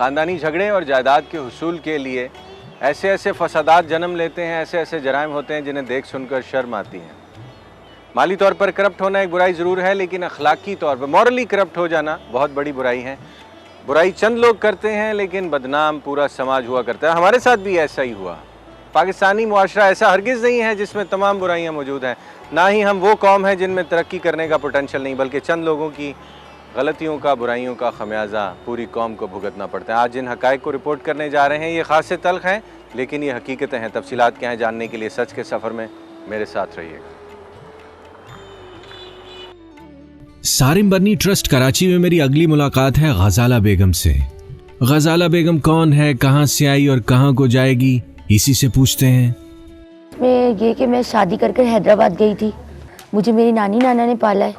ख़ानदानी झगड़े और जायदाद के हुसूल के लिए ऐसे ऐसे फसादात जन्म लेते हैं, ऐसे ऐसे जराइम होते हैं जिन्हें देख सुनकर शर्म आती है। माली तौर पर करप्ट होना एक बुराई ज़रूर है, लेकिन अखलाकी तौर पर मॉरली करप्ट हो जाना बहुत बड़ी बुराई है। बुराई चंद लोग करते हैं लेकिन बदनाम पूरा समाज हुआ करता है। हमारे साथ भी ऐसा ही हुआ। पाकिस्तानी मुआशरा ऐसा हरगिज़ नहीं है जिसमें तमाम बुराइयाँ मौजूद हैं। ना ही हम वो कौम है जिनमें तरक्की करने का पोटेंशियल नहीं, बल्कि चंद लोगों की गलतियों का, बुराइयों का खमियाजा पूरी कौम को भुगतना पड़ता है। आज जिन हक़ाइक़ को रिपोर्ट करने जा रहे हैं ये ख़ास से तल्ख़ हैं, लेकिन ये हकीकतें हैं। तफसीलात क्या हैं जानने के लिए सच के सफ़र में मेरे साथ रहिएगा। सारिम बर्नी ट्रस्ट कराची में मेरी अगली मुलाकात है गजाला बेगम से। गजाला बेगम कौन है, कहाँ से आई और कहाँ को जाएगी, इसी से पूछते हैं। ये कि मैं शादी कर हैदराबाद गई थी। मुझे मेरी नानी नाना ने पाला है।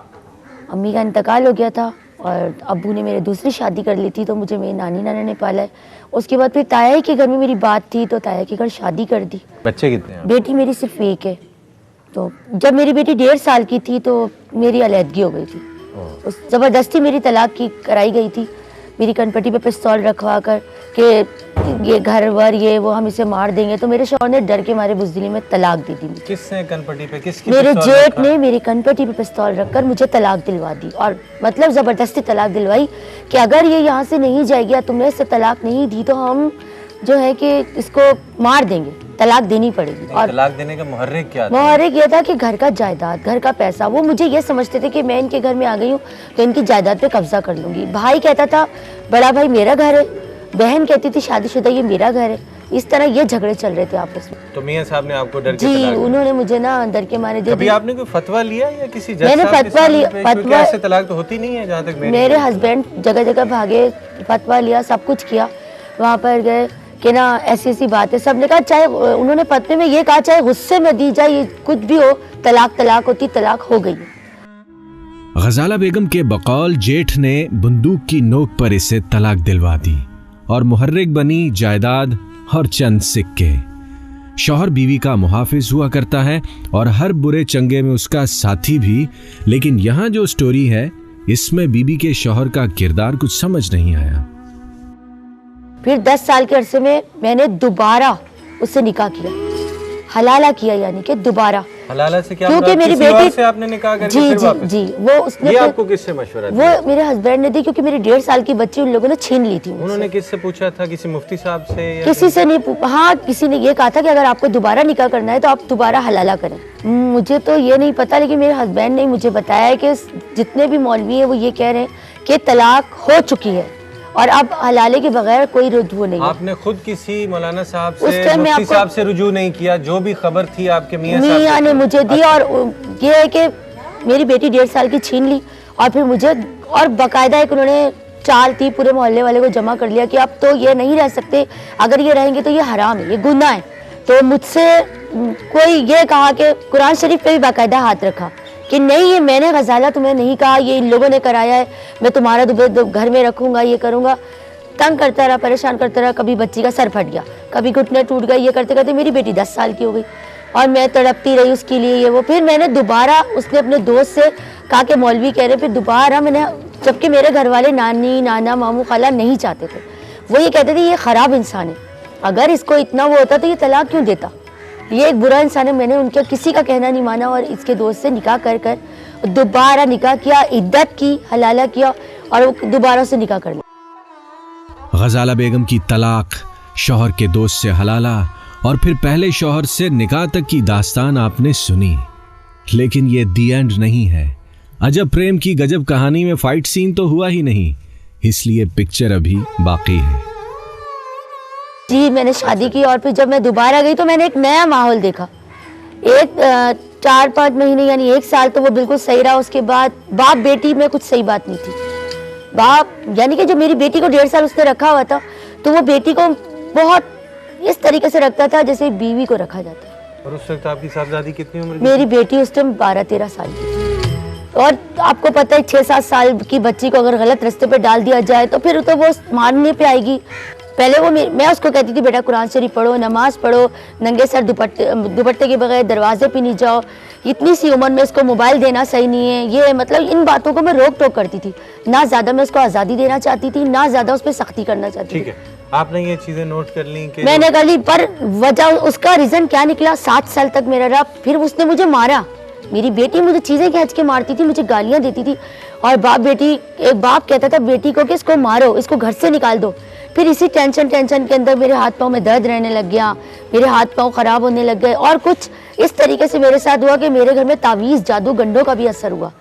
अम्मी का इंतकाल हो गया था और अब्बू ने मेरे दूसरी शादी कर ली थी, तो मुझे मेरी नानी नाना ने पाला है। उसके बाद फिर ताया के घर में मेरी बात थी, तो ताया के घर शादी कर दी। बच्चे कितने हैं? बेटी मेरी सिर्फ एक है। तो जब मेरी बेटी 1.5 साल की थी तो मेरी अलहदगी हो गई थी। उस ज़बरदस्ती मेरी तलाक की कराई गई थी। मेरी कनपट्टी पे पिस्तौल रखवा कर कि ये घर वर ये वो हम इसे मार देंगे, तो मेरे शौहर ने डर के मारे बुज़दिली में तलाक दे दी। किसने कनपट्टी पे? किसकी? मेरे जेठ ने मेरी कनपट्टी पे पिस्तौल रखकर मुझे तलाक दिलवा दी, और मतलब ज़बरदस्ती तलाक दिलवाई कि अगर ये यहाँ से नहीं जाएगी या तुमने इससे तलाक नहीं दी तो हम जो है कि इसको मार देंगे, तलाक देनी पड़ेगी। और तलाक देने का मुहर्रिक क्या था? मुहर्रिक ये था कि घर का जायदाद, घर का पैसा। वो मुझे ये समझते थे कि मैं इनके घर में आ गई हूँ तो इनकी जायदाद पे कब्जा कर लूंगी। भाई कहता था बड़ा भाई मेरा घर है, बहन कहती थी शादीशुदा ये मेरा घर है। इस तरह ये झगड़े चल रहे थे आपस में। तो मियां साहब ने आपको डर के जी, उन्होंने मुझे ना डर के मारे कभी आपने कोई फतवा लिया या किसी जज मैंने साहब के फतवा लिया। सामने? क्योंकि ऐसे तलाक तो होती नहीं है जहाँ तक मेरे हस्बैंड जगह जगह भागे, फतवा लिया, सब कुछ किया। वहाँ पर गए कि ना ऐसी ऐसी बात है। सब ने कहा, चाहे उन्होंने फतवे में ये कहा चाहे गुस्से में दी जाए, ये कुछ भी हो, तलाक तलाक होती, तलाक हो गई। गजाला बेगम के बकौल जेठ ने बंदूक की नोक पर इसे तलाक दिलवा दी और मुहर्रिक बनी जायदाद और चंद सिक्के। शौहर बीवी का मुहाफिज हुआ करता है और हर बुरे चंगे में उसका साथी भी। लेकिन यहाँ जो स्टोरी है इसमें बीबी के शौहर का किरदार कुछ समझ नहीं आया। फिर 10 साल के अरसे में मैंने दोबारा उससे निकाह किया, हलाला किया, यानी कि दोबारा। हलाला से क्या? क्योंकि मेरी बेटी से आपने निकाह करके जी फिर जी वापस? जी वो उसने ये आपको किससे मशवरा वो दिया? मेरे हस्बैंड ने दी, क्योंकि मेरी 1.5 साल की बच्ची उन लोगों ने छीन ली थी मुझसे। उन्होंने किससे पूछा था? किसी मुफ्ती साहब से या किसी से नहीं। हाँ, किसी ने ये कहा था कि अगर आपको दोबारा निकाह करना है तो आप दोबारा हलाला करें। मुझे तो ये नहीं पता, लेकिन मेरे हस्बैंड ने मुझे बताया है कि जितने भी मौलवी हैं वो ये कह रहे हैं कि तलाक हो चुकी है और अब हलाले के बगैर कोई रुजू नहीं है। आपने खुद किसी मौलाना साहब से, मुफ्ती साहब से रुजू नहीं किया? जो भी खबर थी आपके मियां ने मुझे दी। और ये है कि मेरी बेटी 1.5 साल की छीन ली और फिर मुझे, और बाकायदा एक उन्होंने चाल थी, पूरे मोहल्ले वाले को जमा कर लिया कि अब तो ये नहीं रह सकते, अगर ये रहेंगे तो ये हराम है, ये गुनाह है। तो मुझसे कोई ये कहा कि कुरान शरीफ पे भी बाकायदा हाथ रखा कि नहीं, ये मैंने गजाला तुम्हें नहीं कहा, ये इन लोगों ने कराया है, मैं तुम्हारा घर में रखूंगा, ये करूंगा। तंग करता रहा, परेशान करता रहा। कभी बच्ची का सर फट गया, कभी घुटने टूट गए, ये करते करते मेरी बेटी 10 साल की हो गई और मैं तड़पती रही उसके लिए, ये वो। फिर मैंने दोबारा, उसने अपने दोस्त से कहा कि मौलवी कह रहे, फिर दोबारा मैंने, जबकि मेरे घर वाले नानी नाना मामू खाला नहीं चाहते थे, वो ये कहते थे ये ख़राब इंसान है, अगर इसको इतना वो होता तो ये तलाक क्यों देता, ये एक बुरा इंसान है। मैंने उनका किसी का कहना नहीं माना और इसके दोस्त से निकाह कर कर दोबारा निकाह किया, इद्दत की, हलाला किया और दोबारा से निकाह कर लिया। गजाला बेगम की तलाक, शौहर के दोस्त से हलाला और फिर पहले शौहर से निकाह तक की दास्तान आपने सुनी, लेकिन ये दी एंड नहीं है। अजब प्रेम की गजब कहानी में फाइट सीन तो हुआ ही नहीं, इसलिए पिक्चर अभी बाकी है। जी, मैंने शादी की और फिर जब मैं दोबारा गई तो मैंने एक नया माहौल देखा। एक 4-5 महीने यानी 1 साल तो वो बिल्कुल सही रहा। उसके बाद बाप बेटी में कुछ सही बात नहीं थी। बाप यानी कि जब मेरी बेटी को 1.5 साल उसने रखा हुआ था तो वो बेटी को बहुत इस तरीके से रखता था जैसे बीवी को रखा जाता है। और उस वक्त आपकी साहबजादी कितनी उम्र की? मेरी बेटी उस टाइम 12-13 साल की थी। और आपको पता है 6-7 साल की बच्ची को अगर गलत रास्ते पे डाल दिया जाए तो फिर तो वो मारने पे आएगी। पहले वो मैं उसको कहती थी बेटा कुरान शरीफ पढ़ो, नमाज पढ़ो, नंगे सर दुपट्टे के बगैर दरवाजे पे नहीं जाओ, इतनी सी उम्र में इसको मोबाइल देना सही नहीं है, ये मतलब इन बातों को मैं रोक टोक करती थी। ना ज़्यादा मैं उसको आज़ादी देना चाहती थी, ना ज़्यादा उस पर सख्ती करना चाहती थी। ठीक है, आपने ये चीज़ें नोट कर ली कि मैंने कर ली, पर वजह उसका रीज़न क्या निकला, 7 साल तक मेरा रहा, फिर उसने मुझे मारा। मेरी बेटी मुझे चीज़ें खींच के मारती थी, मुझे गालियाँ देती थी, और एक बाप कहता था बेटी को कि इसको मारो, इसको घर से निकाल दो। फिर इसी टेंशन के अंदर मेरे हाथ पाँव में दर्द रहने लग गया, मेरे हाथ पाँव ख़राब होने लग गए, और कुछ इस तरीके से मेरे साथ हुआ कि मेरे घर में तावीज़, जादू, गंडों का भी असर हुआ।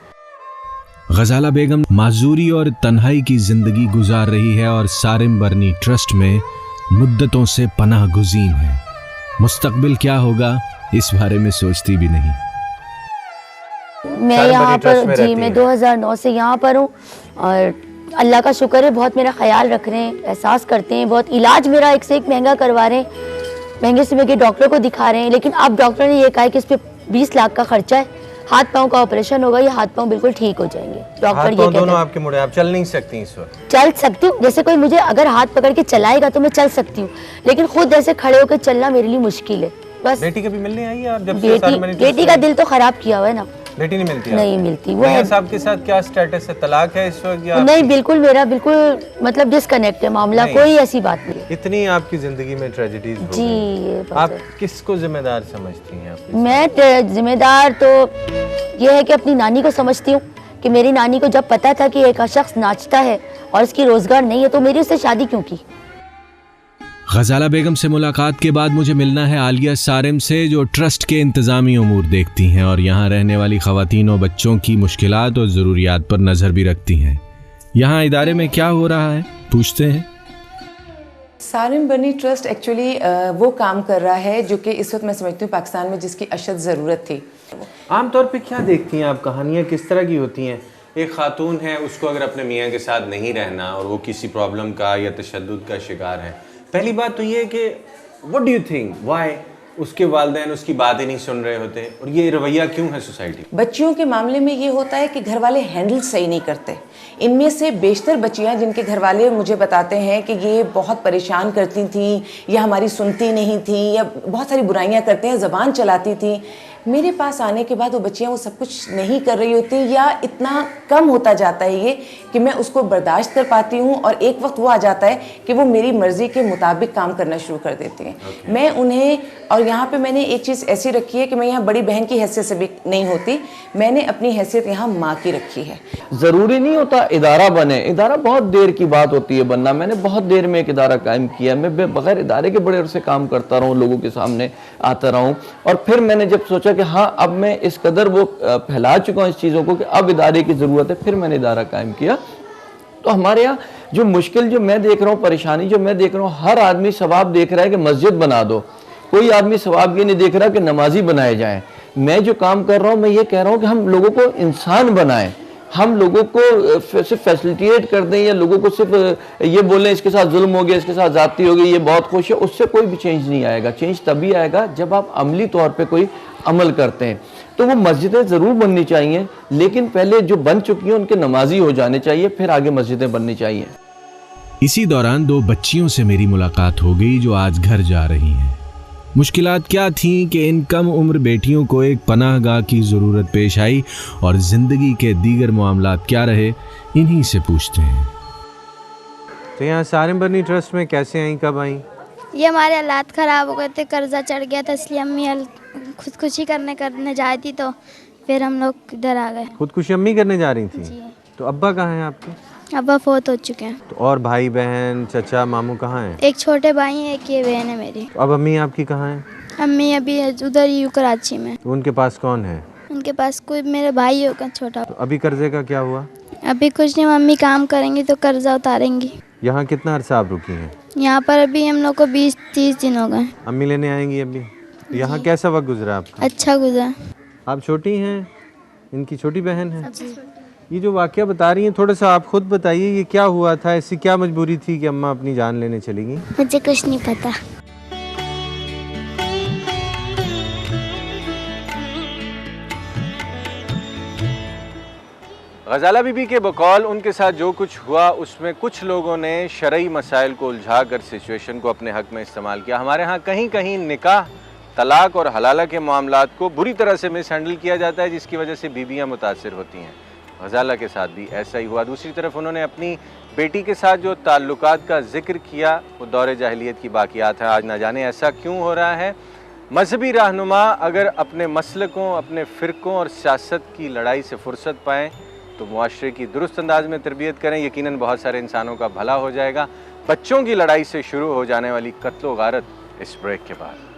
गजाला बेगम माजूरी और तन्हाई की जिंदगी गुजार रही है और सारिम बरनी ट्रस्ट में मुद्दतों से पनाह गुज़ीन है। मुस्तकबिल क्या होगा इस बारे में सोचती भी नहीं। मैं यहाँ पर जी, मैं 2009 से यहाँ पर हूँ, और अल्लाह का शुक्र है, बहुत मेरा ख्याल रख रहे हैं, एहसास करते हैं, बहुत इलाज मेरा एक से एक महंगा करवा रहे हैं, महंगे से महंगे डॉक्टर को दिखा रहे हैं, लेकिन अब डॉक्टर ने ये कहा है कि इस पे 20 लाख का खर्चा है, हाथ पाँव का ऑपरेशन होगा, ये हाथ पाँव बिल्कुल ठीक हो जाएंगे। डॉक्टर ये कहते हैं। दोनों आपके मुड़े, आप चल नहीं सकती इस वक्त? चल सकती हूँ, जैसे कोई मुझे अगर हाथ पकड़ के चलाएगा तो मैं चल सकती हूँ, लेकिन खुद ऐसे खड़े होकर चलना मेरे लिए मुश्किल है। बस बेटी कभी मिलने आई है? जब बेटी का दिल तो खराब किया हुआ है ना। बेटी नहीं मिलती? नहीं मिलती। वो है साहब के साथ क्या स्टेटस है, तलाक है इस वक्त या? नहीं, बिल्कुल मेरा बिल्कुल मतलब डिस्कनेक्ट है मामला, कोई ऐसी बात नहीं। इतनी आपकी जिंदगी में ट्रेजेडीज हो जी, ये आप किसको जिम्मेदार समझती हैं? मैं जिम्मेदार तो ये है कि अपनी नानी को समझती हूँ, कि मेरी नानी को जब पता था कि एक शख्स नाचता है और उसकी रोजगार नहीं है, तो मेरी उससे शादी क्यों की। गजाला बेगम से मुलाकात के बाद मुझे मिलना है आलिया सारिम से, जो ट्रस्ट के इंतज़ामी उमूर देखती हैं और यहाँ रहने वाली ख़वातीन और बच्चों की मुश्किलात और ज़रूरियात पर नज़र भी रखती हैं। यहाँ इदारे में क्या हो रहा है पूछते हैं। सारिम बरनी ट्रस्ट एक्चुअली वो काम कर रहा है जो कि इस वक्त मैं समझती हूँ पाकिस्तान में जिसकी अशद ज़रूरत थी। आमतौर पे क्या देखती हैं आप, कहानियाँ किस तरह की होती हैं? एक खातून है, उसको अगर अपने मियाँ के साथ नहीं रहना और वो किसी प्रॉब्लम का या तशद्दुद का शिकार है, पहली बात तो ये है कि what do you think why उसके वालिदैन उसकी बात ही नहीं सुन रहे होते, और ये रवैया क्यों है सोसाइटी? बच्चियों के मामले में ये होता है कि घर वाले हैंडल सही नहीं करते। इनमें से बेशतर बच्चियां जिनके घर वाले मुझे बताते हैं कि ये बहुत परेशान करती थी, या हमारी सुनती नहीं थी, या बहुत सारी बुराइयां करते हैं, ज़बान चलाती थी, मेरे पास आने के बाद वो बच्चियां वो सब कुछ नहीं कर रही होती, या इतना कम होता जाता है ये कि मैं उसको बर्दाश्त कर पाती हूँ, और एक वक्त वो आ जाता है कि वो मेरी मर्ज़ी के मुताबिक काम करना शुरू कर देती हैं। मैं उन्हें, और यहाँ पे मैंने एक चीज़ ऐसी रखी है कि मैं यहाँ बड़ी बहन की हैसियत से भी नहीं होती, मैंने अपनी हैसियत यहाँ माँ की रखी है। ज़रूरी नहीं होता इदारा बने, इदारा बहुत देर की बात होती है बनना। मैंने बहुत देर में एक इदारा कायम किया, मैं बगैर इदारे के बड़े अरसे काम करता रहूँ, लोगों के सामने आता रहूँ, और फिर मैंने जब सोचा कि हाँ अब मैं इस कदर वो फैला चुका हूँ इस चीज़ों को कि अब इदारे की ज़रूरत है, फिर मैंने इदारा कायम किया। तो हमारे यहाँ जो मुश्किल जो मैं देख रहा हूँ, परेशानी जो मैं देख रहा हूँ, हर आदमी सवाब देख रहा है कि मस्जिद बना दो, कोई आदमी सवाब ये नहीं देख रहा कि नमाजी बनाए जाएं। मैं जो काम कर रहा हूँ, मैं ये कह रहा हूँ कि हम लोगों को इंसान बनाएं, हम लोगों को सिर्फ फैसिलिटेट कर दें, या लोगों को सिर्फ ये बोलें इसके साथ जुल्म हो गया, इसके साथ ज़्यादती हो गई, ये बहुत खुश है, उससे कोई भी चेंज नहीं आएगा। चेंज तभी आएगा जब आप अमली तौर पे कोई अमल करते हैं। तो वो मस्जिदें ज़रूर बननी चाहिए, लेकिन पहले जो बन चुकी हैं उनके नमाजी हो जाने चाहिए, फिर आगे मस्जिदें बननी चाहिए। इसी दौरान 2 बच्चियों से मेरी मुलाकात हो गई जो आज घर जा रही हैं। मुश्किलात क्या थीं कि इन कम उम्र बेटियों को एक पनाहगाह की ज़रूरत पेश आई, और ज़िंदगी के दीगर मामलात क्या रहे, इन्हीं से पूछते हैं। तो यहाँ सारिम बरनी ट्रस्ट में कैसे आई, कब आई? ये हमारे हालात ख़राब हो गए थे, कर्जा चढ़ गया था, इसलिए अम्मी खुदकुशी करने जा रही थी, तो फिर हम लोग इधर आ गए। खुदकुशी अम्मी करने जा रही थी? जी। तो अब्बा कहाँ हैं आपके? अब्बा फौत हो चुके हैं। तो और भाई बहन चचा मामू कहाँ हैं? एक छोटे भाई हैं, एक ये बहन है मेरी। तो अब अम्मी आपकी कहाँ हैं? अम्मी अभी उधर ही कराची में। तो उनके पास कौन है? उनके पास कोई मेरे भाई होगा छोटा। तो अभी कर्जे का क्या हुआ? अभी कुछ नहीं, मम्मी काम करेंगी तो कर्जा उतारेंगी। यहाँ कितना अरसा आप रुकी हैं? यहाँ पर अभी हम लोग को 20-30 दिन हो गए। अम्मी लेने आएंगी अभी? तो यहाँ कैसा वक्त गुजरा आपका? अच्छा गुजरा। आप छोटी हैं, इनकी छोटी बहन है? ये जो वाकया बता रही हैं, थोड़ा सा आप खुद बताइए, ये क्या हुआ था, ऐसी क्या मजबूरी थी कि अम्मा अपनी जान लेने चली गई? मुझे कुछ नहीं पता। गज़ाला बीबी के बकौल उनके साथ जो कुछ हुआ उसमें कुछ लोगों ने शरई मसाइल को उलझा कर सिचुएशन को अपने हक़ में इस्तेमाल किया। हमारे यहाँ कहीं कहीं निकाह, तलाक और हलाला के मामलात को बुरी तरह से मिस हैंडल किया जाता है, जिसकी वजह से बीबियाँ मुतासिर होती हैं। गज़ाला के साथ भी ऐसा ही हुआ। दूसरी तरफ उन्होंने अपनी बेटी के साथ जो ताल्लुकात का जिक्र किया वो दौर जाहिलियत की बाक़ियात है। आज ना जाने ऐसा क्यों हो रहा है। मजहबी रहनुमा अगर अपने मसलकों, अपने फ़िरक़ों और सियासत की लड़ाई से फ़ुर्सत पाएँ तो मुआशरे की दुरुस्त अंदाज में तरबियत करें, यकीनन बहुत सारे इंसानों का भला हो जाएगा। बच्चों की लड़ाई से शुरू हो जाने वाली कत्लो गारत इस ब्रेक के बाद।